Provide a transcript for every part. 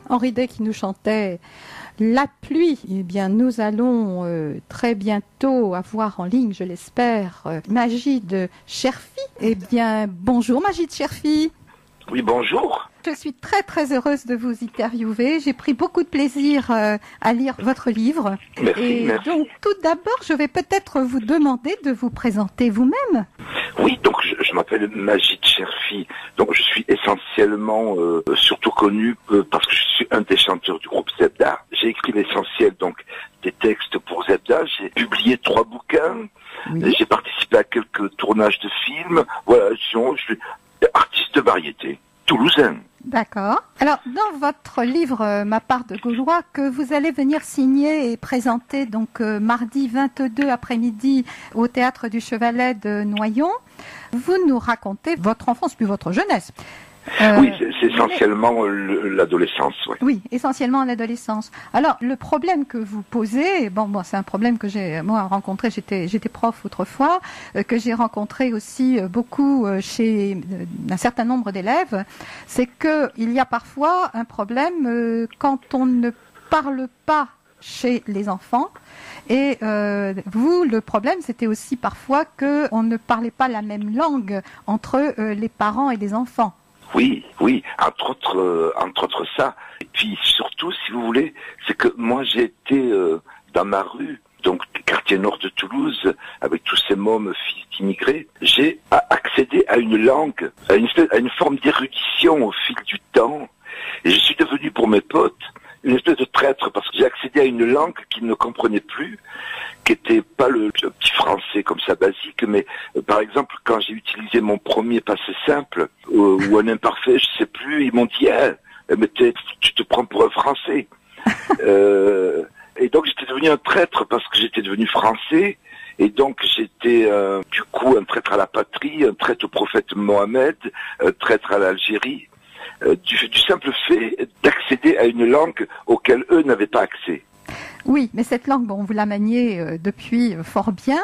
Henri Day qui nous chantait La pluie. Eh bien, nous allons très bientôt avoir en ligne, je l'espère, Majid Cherfi. Eh bien, bonjour Majid Cherfi. Oui, bonjour. Je suis très très heureuse de vous interviewer. J'ai pris beaucoup de plaisir à lire votre livre. Merci. Donc, tout d'abord, je vais peut-être vous demander de vous présenter vous-même. Oui, donc je m'appelle Majid Cherfi. Donc je suis essentiellement surtout connu parce que je suis un des chanteurs du groupe Zebda. J'ai écrit l'essentiel donc des textes pour Zebda. J'ai publié 3 bouquins. Oui. J'ai participé à quelques tournages de films. Voilà, je suis artiste de variété, toulousain. D'accord. Alors, dans votre livre Ma part de Gaulois, que vous allez venir signer et présenter donc mardi 22 après-midi au Théâtre du Chevalet de Noyon, vous nous racontez votre enfance puis votre jeunesse. Oui, c'est essentiellement l'adolescence. Ouais. Oui, essentiellement l'adolescence. Alors, le problème que vous posez, bon, c'est un problème que j'ai moi rencontré. J'étais prof autrefois, que j'ai rencontré aussi beaucoup chez un certain nombre d'élèves. C'est que il y a parfois un problème quand on ne parle pas chez les enfants. Et vous, le problème, c'était aussi parfois que on ne parlait pas la même langue entre les parents et les enfants. Oui, entre autres ça. Et puis surtout, si vous voulez, c'est que moi j'ai été dans ma rue, donc quartier nord de Toulouse, avec tous ces mômes fils d'immigrés, j'ai accédé à une langue, à une forme d'érudition au fil du temps. Et je suis devenu pour mes potes une espèce de traître parce que j'ai accédé à une langue qu'ils ne comprenaient plus, qui était pas le petit français comme ça basique, mais par exemple quand j'ai utilisé mon premier passé simple ou un imparfait, je sais plus, ils m'ont dit mais tu te prends pour un français. Et donc j'étais devenu un traître parce que j'étais devenu français. Et donc j'étais du coup un traître à la patrie, un traître au prophète Mohamed, un traître à l'Algérie. Du simple fait d'accéder à une langue auquel eux n'avaient pas accès. Oui, mais cette langue, bon, vous la maniez depuis fort bien.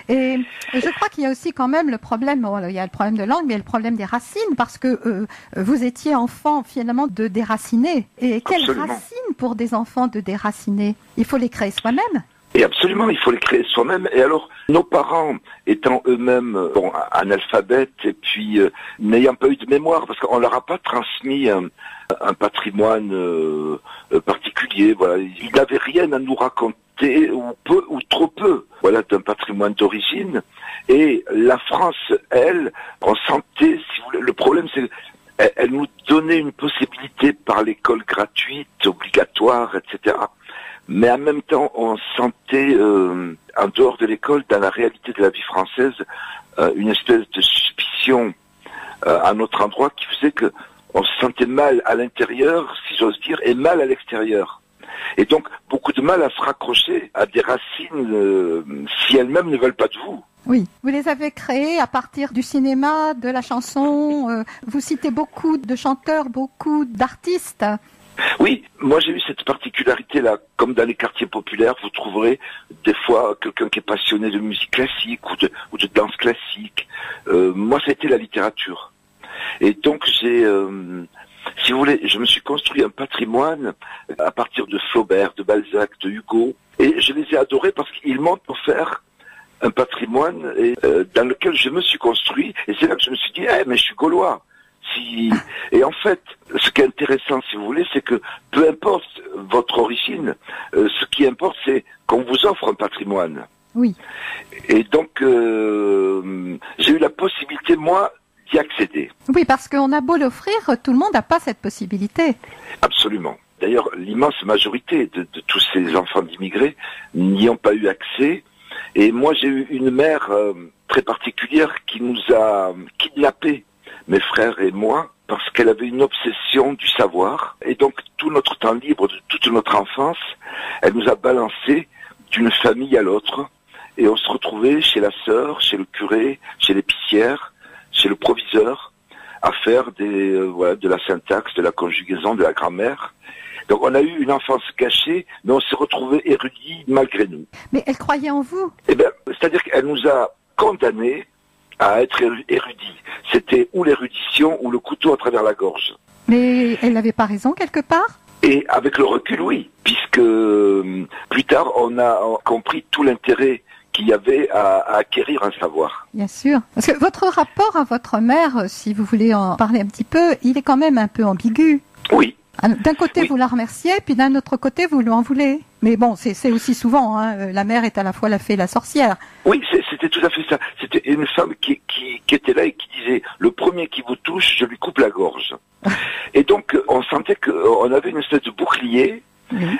Et je crois qu'il y a aussi quand même le problème, bon, il y a le problème de langue, mais il y a le problème des racines, parce que vous étiez enfant finalement de déracinés. Et quelles racines pour des enfants de déracinés? Il faut les créer soi-même. Et absolument, il faut les créer soi-même. Et alors, nos parents étant eux-mêmes analphabètes et puis n'ayant pas eu de mémoire, parce qu'on leur a pas transmis un patrimoine particulier. Voilà, ils n'avaient rien à nous raconter, ou peu ou trop peu. Voilà, d'un patrimoine d'origine. Et la France, elle, on sentait, si vous voulez, le problème c'est elle nous donnait une possibilité par l'école gratuite, obligatoire, etc. Mais en même temps, on sentait, en dehors de l'école, dans la réalité de la vie française, une espèce de suspicion à notre endroit qui faisait que on se sentait mal à l'intérieur, si j'ose dire, et mal à l'extérieur. Et donc, beaucoup de mal à se raccrocher à des racines si elles-mêmes ne veulent pas de vous. Oui, vous les avez créés à partir du cinéma, de la chanson. Vous citez beaucoup de chanteurs, beaucoup d'artistes. Oui, moi j'ai eu cette particularité-là. Comme dans les quartiers populaires, vous trouverez des fois quelqu'un qui est passionné de musique classique ou de danse classique. Moi, ça a été la littérature. Et donc j'ai, si vous voulez, je me suis construit un patrimoine à partir de Flaubert, de Balzac, de Hugo. Et je les ai adorés parce qu'ils m'ont offert un patrimoine dans lequel je me suis construit. Et c'est là que je me suis dit, mais je suis gaulois. Et en fait, ce qui est intéressant, si vous voulez, c'est que peu importe votre origine, ce qui importe, c'est qu'on vous offre un patrimoine. Oui. Et donc, j'ai eu la possibilité, moi, d'y accéder. Oui, parce qu'on a beau l'offrir, tout le monde n'a pas cette possibilité. Absolument. D'ailleurs, l'immense majorité de tous ces enfants d'immigrés n'y ont pas eu accès. Et moi, j'ai eu une mère très particulière qui nous a kidnappés, mes frères et moi, parce qu'elle avait une obsession du savoir. Et donc, tout notre temps libre, de toute notre enfance, elle nous a balancé d'une famille à l'autre. Et on se retrouvait chez la sœur, chez le curé, chez l'épicière, chez le proviseur, à faire de la syntaxe, de la conjugaison, de la grammaire. Donc on a eu une enfance cachée, mais on s'est retrouvés érudits malgré nous. Mais elle croyait en vous? Eh bien, c'est-à-dire qu'elle nous a condamnés à être érudits. C'était ou l'érudition ou le couteau à travers la gorge. Mais elle n'avait pas raison quelque part? Et avec le recul, oui, puisque plus tard, on a compris tout l'intérêt qu'il y avait à acquérir un savoir. Bien sûr. Parce que votre rapport à votre mère, si vous voulez en parler un petit peu, il est quand même un peu ambigu. Oui. D'un côté, vous la remerciez, puis d'un autre côté, vous lui en voulez. Mais bon, c'est aussi souvent, hein, la mère est à la fois la fée et la sorcière. Oui, c'était tout à fait ça. C'était une femme qui était là et qui disait « Le premier qui vous touche, je lui coupe la gorge ». Et donc, on sentait qu'on avait une espèce de bouclier.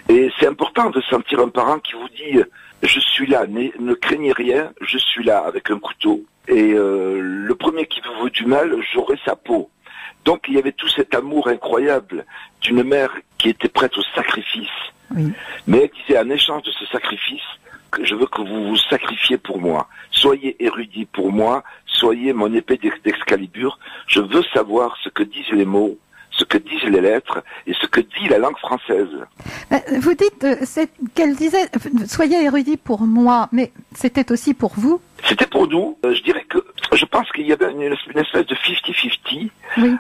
Et c'est important de sentir un parent qui vous dit « Je suis là, ne craignez rien, je suis là avec un couteau. Et le premier qui vous veut du mal, j'aurai sa peau. » Donc il y avait tout cet amour incroyable d'une mère qui était prête au sacrifice. Oui. Mais elle disait en échange de ce sacrifice, que je veux que vous vous sacrifiez pour moi. Soyez érudit pour moi, soyez mon épée d'Excalibur. Je veux savoir ce que disent les mots, ce que disent les lettres et ce que dit la langue française. Vous dites qu'elle disait « Soyez érudit pour moi », mais c'était aussi pour vous? C'était pour nous. Je dirais que je pense qu'il y avait une espèce de 50-50 oui.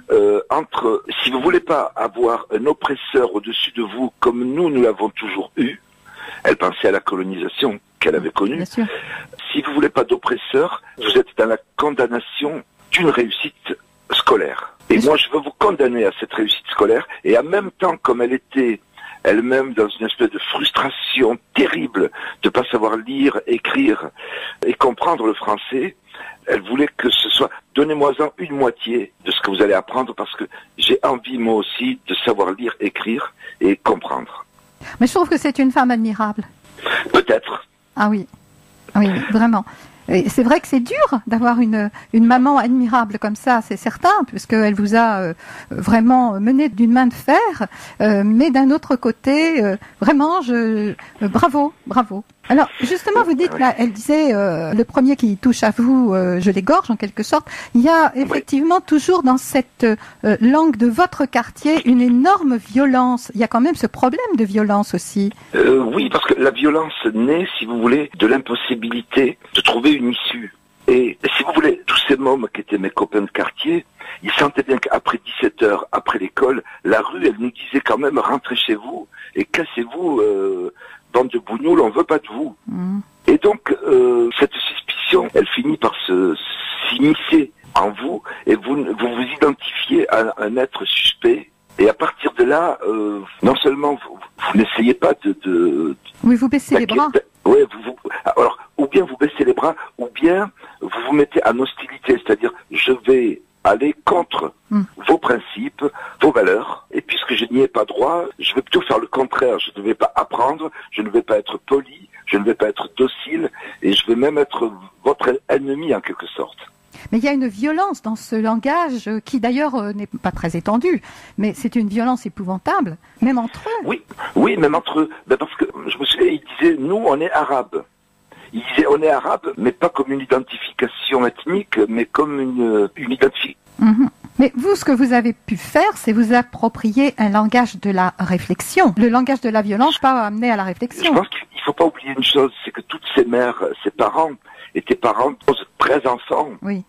Entre, si vous voulez pas avoir un oppresseur au-dessus de vous, comme nous l'avons toujours eu, elle pensait à la colonisation qu'elle avait connue. Si vous voulez pas d'oppresseur, vous êtes dans la condamnation d'une réussite scolaire. Et moi, je veux vous condamner à cette réussite scolaire, et en même temps, comme elle était elle-même dans une espèce de frustration terrible de pas savoir lire, écrire et comprendre le français, elle voulait que ce soit « donnez-moi-en une moitié de ce que vous allez apprendre parce que j'ai envie moi aussi de savoir lire, écrire et comprendre ». Mais je trouve que c'est une femme admirable. Peut-être. Ah oui, vraiment. C'est vrai que c'est dur d'avoir une maman admirable comme ça, c'est certain, puisqu'elle vous a vraiment mené d'une main de fer, mais d'un autre côté, vraiment, bravo. Alors, justement, vous dites, là, elle disait, le premier qui touche à vous, je l'égorge, en quelque sorte. Il y a effectivement toujours dans cette langue de votre quartier une énorme violence. Il y a quand même ce problème de violence aussi. Oui, parce que la violence naît, si vous voulez, de l'impossibilité de trouver une issue. Et si vous voulez, tous ces mômes qui étaient mes copains de quartier, ils sentaient bien qu'après 17 heures, après l'école, la rue, elle nous disait quand même, rentrez chez vous et cassez-vous, bande de bougnoules, on veut pas de vous. Et donc, cette suspicion, elle finit par s'immiscer en vous, et vous vous identifiez à un être suspect. Et à partir de là, non seulement vous n'essayez pas de oui, vous baissez les bras. Oui, alors, ou bien vous baissez les bras, ou bien vous vous mettez en hostilité, c'est-à-dire je vais aller contre vos principes, vos valeurs, et puisque je n'y ai pas droit, je vais plutôt faire le contraire. Je ne vais pas apprendre, je ne vais pas être poli, je ne vais pas être docile, et je vais même être votre ennemi en quelque sorte. Mais il y a une violence dans ce langage qui d'ailleurs n'est pas très étendue, mais c'est une violence épouvantable, même entre eux. Oui, même entre eux. Ben parce que je me souviens, il disait, nous on est arabes. Il disait, on est arabe, mais pas comme une identification ethnique, mais comme une identification. Mais vous, ce que vous avez pu faire, c'est vous approprier un langage de la réflexion. Le langage de la violence pas amené à la réflexion. Je pense qu'il ne faut pas oublier une chose, c'est que toutes ces mères, ces parents, étaient parents de 13 enfants. Oui.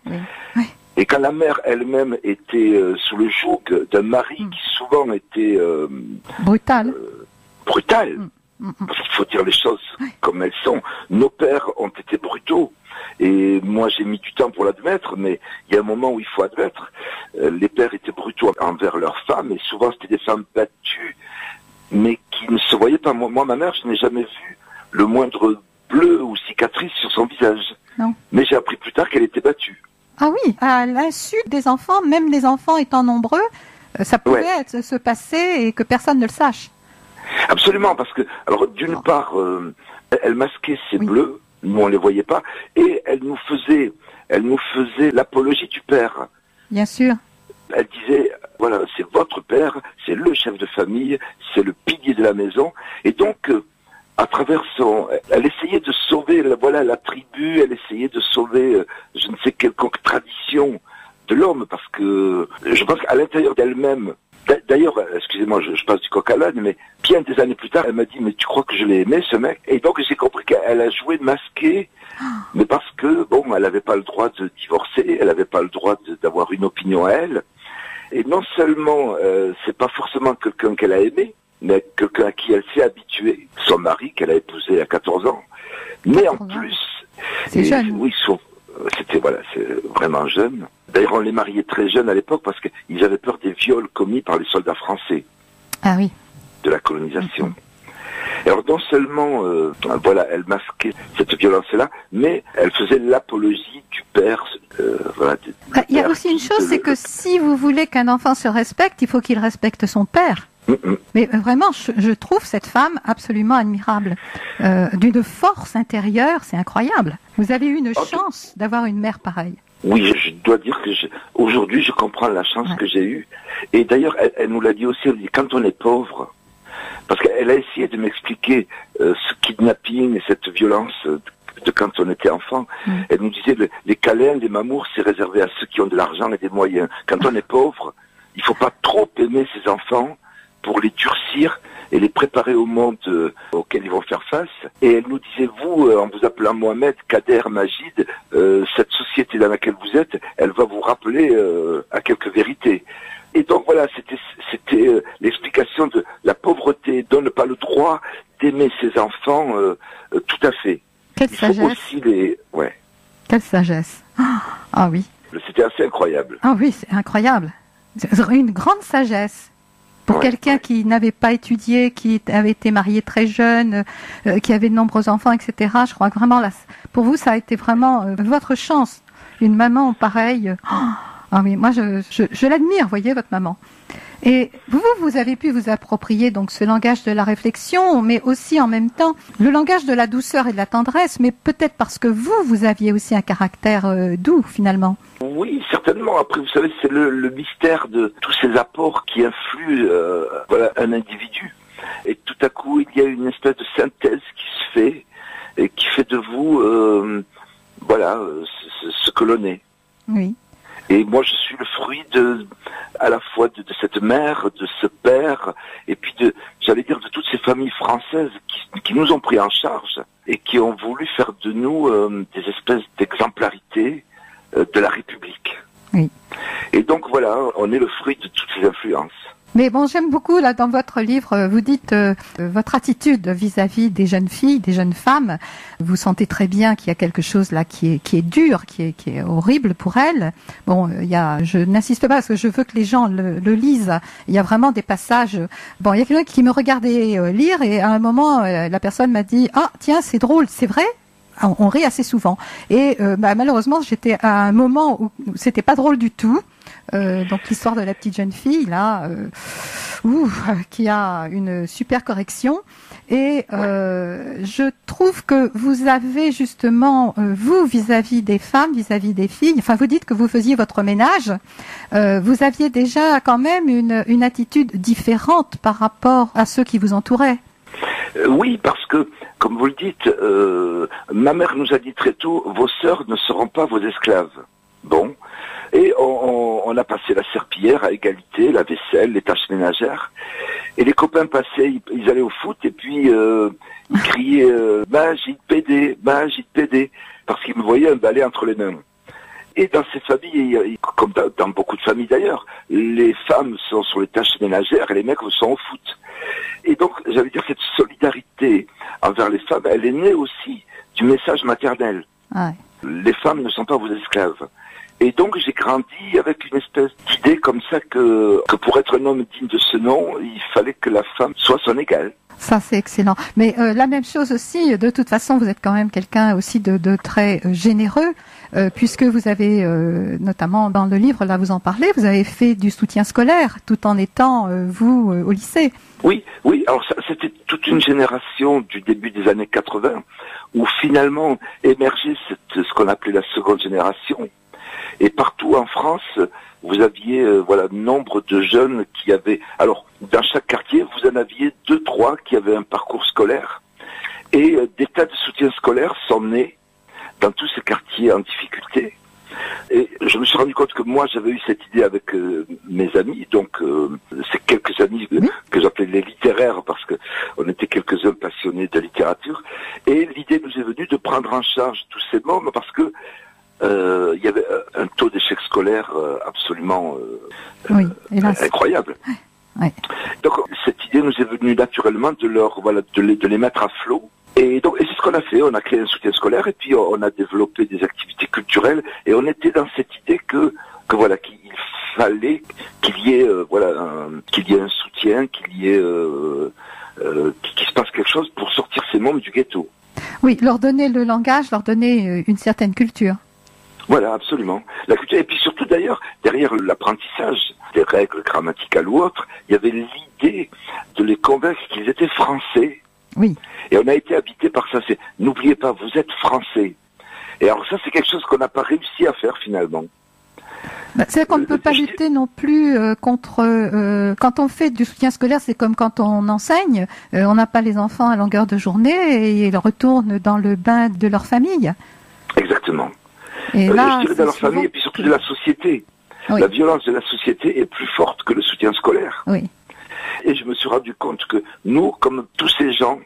Et quand la mère elle-même était sous le joug d'un mari qui souvent était brutal. Parce qu'il faut dire les choses comme elles sont. Nos pères ont été brutaux. Et moi, j'ai mis du temps pour l'admettre, mais il y a un moment où il faut admettre. Les pères étaient brutaux envers leurs femmes, et souvent c'était des femmes battues, mais qui ne se voyaient pas. Moi, ma mère, je n'ai jamais vu le moindre bleu ou cicatrice sur son visage. Non. Mais j'ai appris plus tard qu'elle était battue. Ah oui, à l'insu des enfants, même les enfants étant nombreux, ça pouvait se passer et que personne ne le sache. Absolument, parce que, alors, d'une part, elle masquait ses bleus, nous on les voyait pas, et elle nous faisait l'apologie du père. Bien sûr. Elle disait, voilà, c'est votre père, c'est le chef de famille, c'est le pilier de la maison, et donc, à travers elle essayait de sauver, la tribu, elle essayait de sauver, je ne sais quelconque tradition de l'homme, parce que, je pense qu'à l'intérieur d'elle-même, d'ailleurs, excusez-moi, je passe du coq à l'âne, mais bien des années plus tard, elle m'a dit, mais tu crois que je l'ai aimé, ce mec? Et donc, j'ai compris qu'elle a joué masquée, mais parce que, bon, elle n'avait pas le droit de divorcer, elle n'avait pas le droit d'avoir une opinion à elle. Et non seulement, c'est pas forcément quelqu'un qu'elle a aimé, mais quelqu'un à qui elle s'est habituée, son mari qu'elle a épousé à 14 ans. Mais en plus, c'est jeune. Oui, c'était c'est vraiment jeune. D'ailleurs, on les mariait très jeunes à l'époque parce qu'ils avaient peur des viols commis par les soldats français. Ah oui. De la colonisation. Alors non seulement, elle masquait cette violence-là, mais elle faisait l'apologie du père. Il y a aussi une chose, c'est que si vous voulez qu'un enfant se respecte, il faut qu'il respecte son père. Mais vraiment, je trouve cette femme absolument admirable, d'une force intérieure, c'est incroyable. Vous avez eu une chance d'avoir une mère pareille. Oui, je dois dire que aujourd'hui, je comprends la chance que j'ai eue. Et d'ailleurs, elle nous l'a dit aussi, elle dit, quand on est pauvre, parce qu'elle a essayé de m'expliquer ce kidnapping et cette violence de quand on était enfant. Elle nous disait, les câlins, les mamours, c'est réservé à ceux qui ont de l'argent et des moyens. Quand on est pauvre, il faut pas trop aimer ses enfants pour les durcir et les préparer au monde auquel ils vont faire face. Et elle nous disait, vous, en vous appelant Mohamed, Kader, Majid, cette société dans laquelle vous êtes, elle va vous rappeler à quelques vérités. Et donc voilà, c'était l'explication de la pauvreté donne pas le droit d'aimer ses enfants tout à fait. Quelle sagesse. Quelle sagesse. Ah oui. C'était assez incroyable. Ah oui, c'est incroyable. C'est une grande sagesse. Pour quelqu'un qui n'avait pas étudié, qui avait été marié très jeune, qui avait de nombreux enfants, etc. Je crois que vraiment, pour vous, ça a été vraiment votre chance. Une maman pareille. Ah oui, moi, je l'admire, voyez, votre maman. Et vous avez pu vous approprier donc ce langage de la réflexion, mais aussi en même temps le langage de la douceur et de la tendresse, mais peut-être parce que vous aviez aussi un caractère doux, finalement. Oui, certainement. Après, vous savez, c'est le mystère de tous ces apports qui influent un individu. Et tout à coup, il y a une espèce de synthèse qui se fait et qui fait de vous, ce que l'on est. Oui. Et moi, je suis le fruit à la fois de cette mère, de ce père, et puis de toutes ces familles françaises qui nous ont pris en charge et qui ont voulu faire de nous des espèces d'exemplarité de la République. Oui. Et donc voilà, on est le fruit de toutes ces influences. Mais bon, j'aime beaucoup, là, dans votre livre, vous dites votre attitude vis-à-vis des jeunes filles, des jeunes femmes. Vous sentez très bien qu'il y a quelque chose là qui est dur, qui est horrible pour elles. Bon, je n'insiste pas parce que je veux que les gens le lisent. Il y a vraiment des passages. Bon, il y a quelqu'un qui me regardait lire et à un moment, la personne m'a dit, ah, tiens, c'est drôle, c'est vrai? On rit assez souvent. Et malheureusement, j'étais à un moment où c'était pas drôle du tout. Donc l'histoire de la petite jeune fille là, qui a une super correction. Et je trouve que vous avez justement, vous vis-à-vis des femmes, vis-à-vis des filles, enfin vous dites que vous faisiez votre ménage, vous aviez déjà quand même une attitude différente par rapport à ceux qui vous entouraient. Oui, parce que, comme vous le dites, ma mère nous a dit très tôt, vos sœurs ne seront pas vos esclaves. Bon. Et on a passé la serpillière à égalité, la vaisselle, les tâches ménagères. Et les copains passaient, ils allaient au foot et puis ils criaient Majid PD, Majid PD, parce qu'ils me voyaient un balai entre les mains. Et dans ces familles, comme dans beaucoup de familles d'ailleurs, les femmes sont sur les tâches ménagères et les mecs sont au foot. Et donc, j'allais dire, cette solidarité envers les femmes, elle est née aussi du message maternel. Ouais. Les femmes ne sont pas vos esclaves. Et donc j'ai grandi avec une espèce d'idée comme ça que pour être un homme digne de ce nom, il fallait que la femme soit son égale. Ça, c'est excellent. Mais la même chose aussi, de toute façon, vous êtes quand même quelqu'un aussi de très généreux, puisque vous avez, notamment dans le livre, là vous en parlez, vous avez fait du soutien scolaire, tout en étant, vous, au lycée. Oui, alors ça, c'était toute une génération du début des années 80, où finalement émergeait ce qu'on appelait la seconde génération. Et partout en France, vous aviez nombre de jeunes qui avaient... Alors, dans chaque quartier, vous en aviez 2-3 qui avaient un parcours scolaire. Et des tas de soutiens scolaires sont nés dans tous ces quartiers en difficulté. Et je me suis rendu compte que moi, j'avais eu cette idée avec mes amis. Donc, c'est quelques amis que j'appelais les littéraires parce que on était quelques-uns passionnés de littérature. Et l'idée nous est venue de prendre en charge tous ces mômes parce que il y avait un taux d'échec scolaire absolument incroyable. Ouais. Donc cette idée l'idée nous est venue naturellement de les mettre à flot. Et c'est ce qu'on a fait. On a créé un soutien scolaire et puis on a développé des activités culturelles. Et on était dans cette idée qu'il fallait qu'il y ait un soutien, qu'il se passe quelque chose pour sortir ces mômes du ghetto. Oui, leur donner le langage, leur donner une certaine culture. Voilà, absolument. La culture, et puis surtout d'ailleurs, derrière l'apprentissage des règles grammaticales ou autres, il y avait l'idée de les convaincre qu'ils étaient français. Oui. Et on a été habité par ça. C'est, n'oubliez pas, vous êtes français. Et alors ça, c'est quelque chose qu'on n'a pas réussi à faire finalement. C'est qu'on ne peut pas lutter non plus contre... quand on fait du soutien scolaire, c'est comme quand on enseigne. On n'a pas les enfants à longueur de journée et ils retournent dans le bain de leur famille. Exactement. Et là, je dirais dans leur famille et puis surtout de la société. Oui. La violence de la société est plus forte que le soutien scolaire. Oui. Et je me suis rendu compte que nous, comme tous ces gens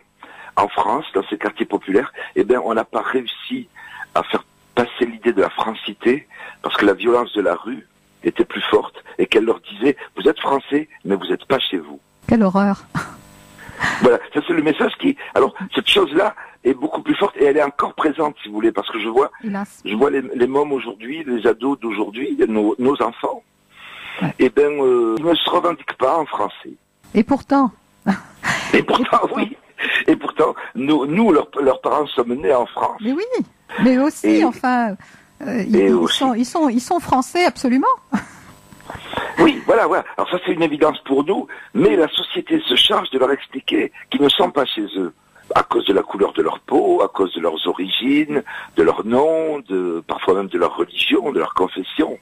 en France, dans ces quartiers populaires, on n'a pas réussi à faire passer l'idée de la francité parce que la violence de la rue était plus forte et qu'elle leur disait « Vous êtes français, mais vous n'êtes pas chez vous ». Quelle horreur. Voilà, ça c'est le message qui... Alors, cette chose-là est beaucoup plus forte et elle est encore présente, si vous voulez, parce que je vois les mômes aujourd'hui, les ados d'aujourd'hui, nos enfants, ouais. Ils ne se revendiquent pas en français. Et pourtant... Oui. Et pourtant, nous leurs parents sommes nés en France. Mais oui, mais aussi, ils sont français absolument. Oui, voilà. Alors ça, c'est une évidence pour nous, mais la société se charge de leur expliquer qu'ils ne sont pas chez eux, à cause de la couleur de leur peau, à cause de leurs origines, de leur nom, parfois même de leur religion, de leur confession.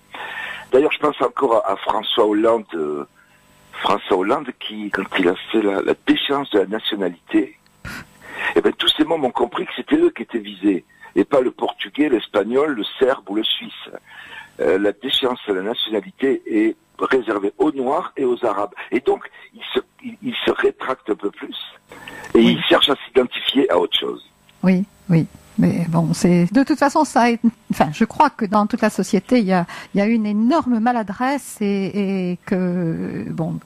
D'ailleurs, je pense encore à François Hollande qui, quand il a fait la déchéance de la nationalité, tous ces mômes ont compris que c'était eux qui étaient visés, et pas le portugais, l'espagnol, le serbe ou le suisse. La déchéance de la nationalité est réservée aux Noirs et aux Arabes. Et donc, ils se rétractent un peu plus, et ils cherchent à s'identifier à autre chose. Oui. Mais bon, de toute façon, je crois que dans toute la société, il y a une énorme maladresse et que bon.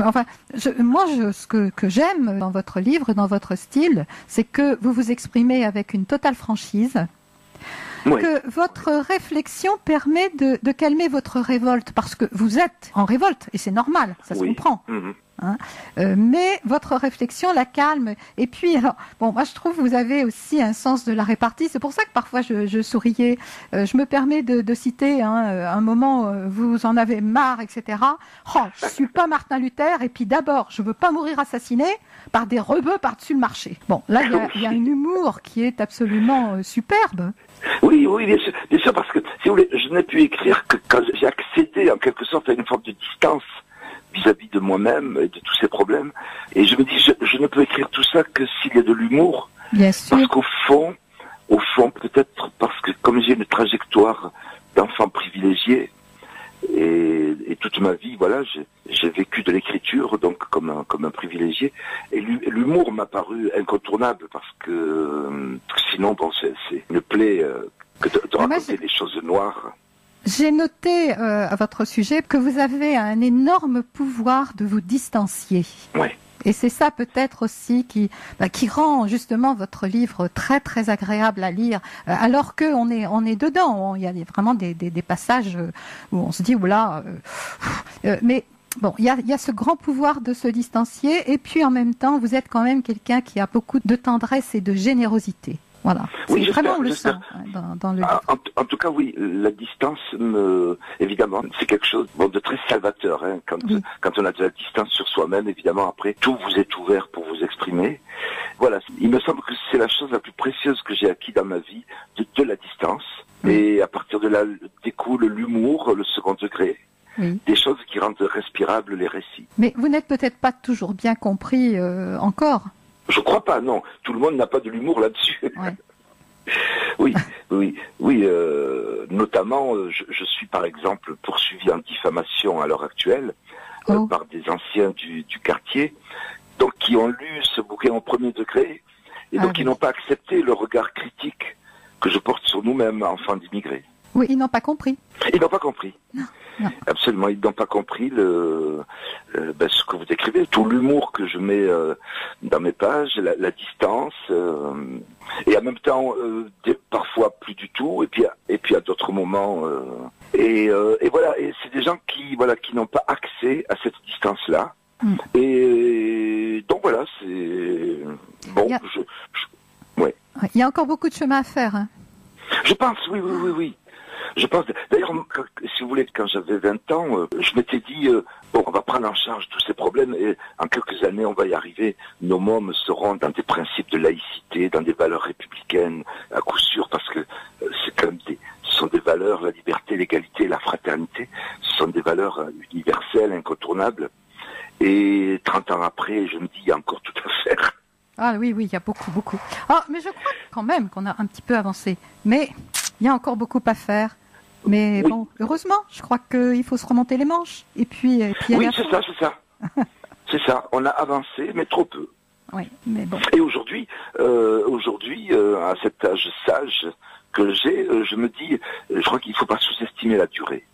Enfin, ce que j'aime dans votre livre, dans votre style, c'est que vous vous exprimez avec une totale franchise. Oui. Que votre réflexion permet de calmer votre révolte, parce que vous êtes en révolte, et c'est normal, ça se comprend. Mm-hmm. Hein, mais votre réflexion la calme. Et puis, alors, moi je trouve que vous avez aussi un sens de la répartie. C'est pour ça que parfois je souriais. Je me permets de citer un moment, vous en avez marre, etc. Oh, je suis pas Martin Luther. Et puis d'abord, je veux pas mourir assassiné par des rebeux par-dessus le marché. Bon, là il y a un humour qui est absolument superbe. Oui, bien sûr, parce que si vous voulez, je n'ai pu écrire que quand j'ai accédé en quelque sorte à une forme de distance vis-à-vis de moi-même et de tous ces problèmes. Et je me dis, je ne peux écrire tout ça que s'il y a de l'humour. Bien sûr. Parce qu'au fond, peut-être parce que comme j'ai une trajectoire d'enfant privilégié, et toute ma vie, voilà, j'ai vécu de l'écriture, donc comme un privilégié, et l'humour m'a paru incontournable, parce que sinon, c'est une plaie que de raconter des choses noires. J'ai noté à votre sujet que vous avez un énorme pouvoir de vous distancier. Oui. Et c'est ça peut-être aussi qui rend justement votre livre très très agréable à lire, alors que on est dedans. Il y a vraiment des passages où on se dit oula, mais bon, il y a ce grand pouvoir de se distancier, et puis en même temps, vous êtes quand même quelqu'un qui a beaucoup de tendresse et de générosité. Voilà, oui, c'est vraiment le sens dans le livre. En tout cas, oui, la distance, évidemment, c'est quelque chose de très salvateur. Hein, quand on a de la distance sur soi-même, évidemment, après, tout vous est ouvert pour vous exprimer. Voilà, il me semble que c'est la chose la plus précieuse que j'ai acquis dans ma vie, de la distance. Oui. Et à partir de là, découle l'humour, le second degré. Oui. Des choses qui rendent respirables les récits. Mais vous n'êtes peut-être pas toujours bien compris encore. Je crois pas, non. Tout le monde n'a pas de l'humour là-dessus. Ouais. Oui. Notamment, je suis par exemple poursuivi en diffamation à l'heure actuelle par des anciens du quartier, donc qui ont lu ce bouquin au premier degré et donc qui n'ont pas accepté le regard critique que je porte sur nous-mêmes, enfants d'immigrés. Oui, ils n'ont pas compris. Ils n'ont pas compris. Non, non. Absolument, ils n'ont pas compris ce que vous décrivez, tout l'humour que je mets dans mes pages, la distance, et en même temps, parfois plus du tout, et puis à d'autres moments. Et voilà, et c'est des gens qui n'ont pas accès à cette distance-là. Et donc voilà, c'est bon. Ouais. Il y a encore beaucoup de chemin à faire. Hein. Je pense, oui. Je pense. D'ailleurs, si vous voulez, quand j'avais 20 ans, je m'étais dit bon, on va prendre en charge tous ces problèmes et en quelques années, on va y arriver. Nos mômes seront dans des principes de laïcité, dans des valeurs républicaines, à coup sûr, parce que c'est quand même ce sont des valeurs, la liberté, l'égalité, la fraternité. Ce sont des valeurs universelles, incontournables. Et 30 ans après, je me dis, il y a encore tout à faire. Ah oui, il y a beaucoup. Ah, mais je crois quand même qu'on a un petit peu avancé. Mais il y a encore beaucoup à faire. Mais bon, heureusement, je crois qu'il faut se remonter les manches. Et puis oui, c'est ça. C'est ça. On a avancé, mais trop peu. Oui, mais bon. Et aujourd'hui, à cet âge sage que j'ai, je me dis, je crois qu'il ne faut pas sous-estimer la durée.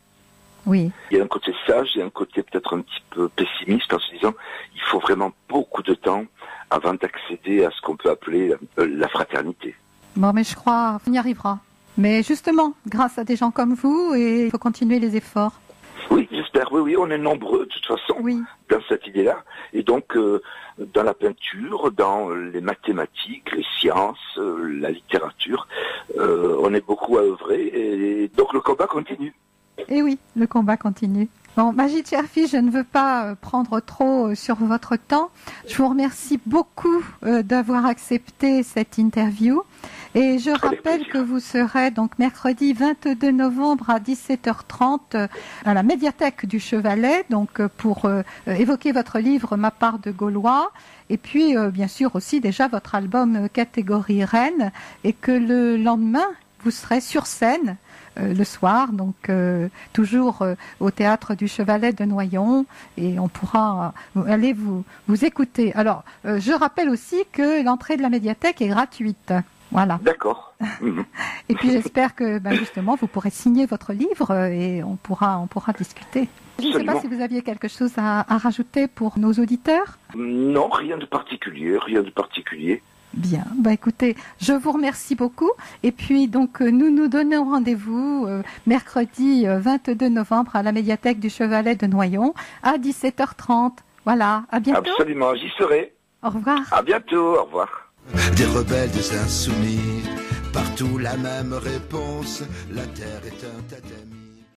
Oui. Il y a un côté sage, il y a un côté peut-être un petit peu pessimiste en se disant il faut vraiment beaucoup de temps avant d'accéder à ce qu'on peut appeler la fraternité. Bon, mais je crois qu'on y arrivera. Mais justement, grâce à des gens comme vous, et il faut continuer les efforts. Oui, j'espère. Oui, on est nombreux de toute façon dans cette idée-là. Et donc, dans la peinture, dans les mathématiques, les sciences, la littérature, on est beaucoup à œuvrer. Et donc, le combat continue. Et oui, le combat continue. Bon, Majid Cherfi, je ne veux pas prendre trop sur votre temps. Je vous remercie beaucoup d'avoir accepté cette interview. Et je rappelle que vous serez donc mercredi 22 novembre à 17h30 à la médiathèque du Chevalet, donc pour évoquer votre livre Ma part de Gaulois, et puis bien sûr aussi déjà votre album Catégorie Reine, et que le lendemain vous serez sur scène le soir, donc toujours au théâtre du Chevalet de Noyon, et on pourra aller vous écouter. Alors, je rappelle aussi que l'entrée de la médiathèque est gratuite. Voilà. D'accord. Et puis j'espère que justement vous pourrez signer votre livre et on pourra discuter. Je ne sais pas si vous aviez quelque chose à rajouter pour nos auditeurs. Non, rien de particulier. Bien, écoutez, je vous remercie beaucoup. Et puis donc nous donnons rendez-vous mercredi 22 novembre à la médiathèque du Chevalet de Noyon à 17h30. Voilà, à bientôt. Absolument, j'y serai. Au revoir. À bientôt, au revoir. Des rebelles, des insoumis, partout la même réponse, la terre est un tatami.